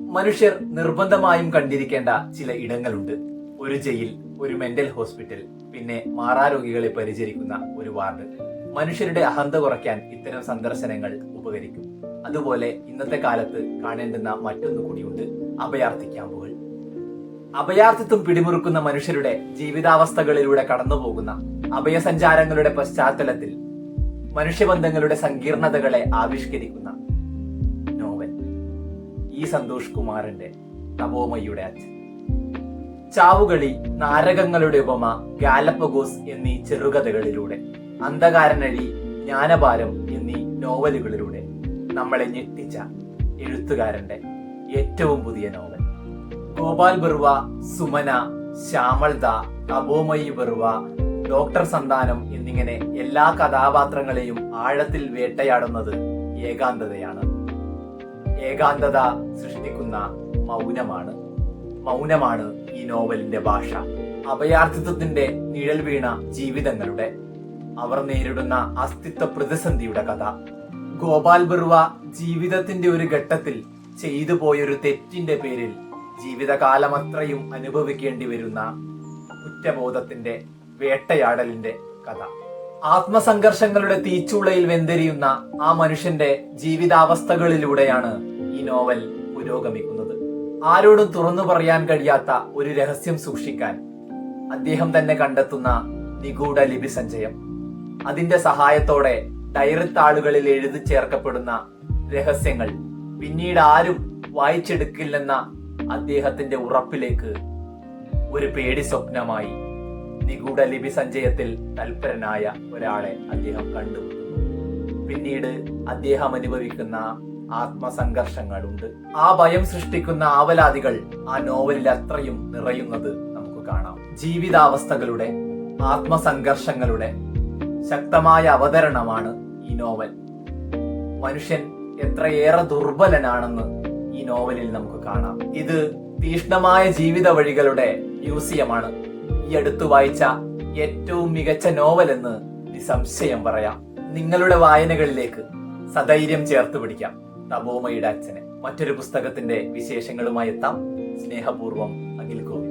മനുഷ്യർ നിർബന്ധമായും കണ്ടിരിക്കേണ്ട ചില ഇടങ്ങളുണ്ട്. ഒരു ജയിൽ, ഒരു മെന്റൽ ഹോസ്പിറ്റൽ, പിന്നെ മാറാരോഗികളെ പരിചരിക്കുന്ന ഒരു വാർഡ്. മനുഷ്യരുടെ അഹന്ത കുറയ്ക്കാൻ ഇത്തരം സന്ദർശനങ്ങൾ ഉപകരിക്കും. അതുപോലെ ഇന്നത്തെ കാലത്ത് കാണേണ്ടുന്ന മറ്റൊന്നു കൂടിയുണ്ട്, അഭയാർത്ഥി ക്യാമ്പുകൾ. അഭയാർത്ഥിത്വം പിടിമുറുക്കുന്ന മനുഷ്യരുടെ ജീവിതാവസ്ഥകളിലൂടെ കടന്നുപോകുന്ന അഭയസഞ്ചാരങ്ങളുടെ പശ്ചാത്തലത്തിൽ മനുഷ്യബന്ധങ്ങളുടെ സങ്കീർണതകളെ ആവിഷ്കരിക്കുന്ന നോവൽ ഇ സന്തോഷ് കുമാറിന്റെ തപോമയുടെ അച്ഛൻ. ചാവുകളി, നാരകങ്ങളുടെ ഉപമ, ഗാലപ്പഗോസ് എന്നീ ചെറുകഥകളിലൂടെ, അന്ധകാരനഴി, ജ്ഞാനഭാരം എന്നീ നോവലുകളിലൂടെ നമ്മളെ ഞെട്ടിച്ച എഴുത്തുകാരന്റെ ഏറ്റവും പുതിയ നോവൽ. ഗോപാൽ ബറുവ, സുമന, ശ്യാമൾദ, തപോമയി ബറുവ, ഡോക്ടർ സന്താനം എന്നിങ്ങനെ എല്ലാ കഥാപാത്രങ്ങളെയും ആഴത്തിൽ വേട്ടയാടുന്നത് ഏകാന്തതയാണ്. ഏകാന്തത സൃഷ്ടിക്കുന്ന മൗനമാണ് ഈ നോവലിന്റെ ഭാഷ. അഭയാർത്ഥിത്വത്തിന്റെ നിഴൽ വീണ ജീവിതങ്ങളുടെ, അവർ നേരിടുന്ന അസ്തിത്വ പ്രതിസന്ധിയുടെ കഥ. ഗോപാൽ ബറുവ ജീവിതത്തിന്റെ ഒരു ഘട്ടത്തിൽ ചെയ്തു പോയൊരു തെറ്റിന്റെ പേരിൽ ജീവിതകാലമത്രയും അനുഭവിക്കേണ്ടി വരുന്ന കുറ്റബോധത്തിന്റെ വേട്ടയാടലിന്റെ കഥ. ആത്മസംഘർഷങ്ങളുടെ തീച്ചൂളയിൽ വെന്തെരിയുന്ന ആ മനുഷ്യന്റെ ജീവിതാവസ്ഥകളിലൂടെയാണ് ഈ നോവൽ പുരോഗമിക്കുന്നത്. ആരോടും തുറന്നു പറയാൻ കഴിയാത്ത ഒരു രഹസ്യം സൂക്ഷിക്കാൻ അദ്ദേഹം തന്നെ കണ്ടെത്തുന്ന നിഗൂഢ ലിപി സഞ്ചയം, അതിന്റെ സഹായത്തോടെ ഡയറി താളുകളിൽ എഴുതി ചേർക്കപ്പെടുന്ന രഹസ്യങ്ങൾ പിന്നീട് ആരും വായിച്ചെടുക്കില്ലെന്ന അദ്ദേഹത്തിന്റെ ഉറപ്പിലേക്ക് ഒരു പേടി സ്വപ്നമായി നിഗൂഢ ലിപി സഞ്ചയത്തിൽ തൽപരനായ ഒരാളെ അദ്ദേഹം കണ്ടുമുട്ടുന്നു. പിന്നീട് അദ്ദേഹം അനുഭവിക്കുന്ന ആത്മസംഘർഷങ്ങളുണ്ട്. ആ ഭയം സൃഷ്ടിക്കുന്ന ആവലാതികൾ ആ നോവലിൽ അത്രയും നിറയുന്നത് നമുക്ക് കാണാം. ജീവിതാവസ്ഥകളുടെ, ആത്മസംഘർഷങ്ങളുടെ ശക്തമായ അവതരണമാണ് ഈ നോവൽ. മനുഷ്യൻ എത്രയേറെ ദുർബലനാണെന്ന് ഈ നോവലിൽ നമുക്ക് കാണാം. ഇത് തീഷ്ണമായ ജീവിത വഴികളുടെ മ്യൂസിയമാണ്. ഈ അടുത്ത് വായിച്ച ഏറ്റവും മികച്ച നോവൽ എന്ന് നിസ്സംശയം പറയാം. നിങ്ങളുടെ വായനകളിലേക്ക് സധൈര്യം ചേർത്ത് പിടിക്കാം തപോമയുടെ അച്ഛനെ. മറ്റൊരു പുസ്തകത്തിന്റെ വിശേഷങ്ങളുമായി എത്താം. സ്നേഹപൂർവ്വം, അഖിൽ ഗോവിന്ദ്.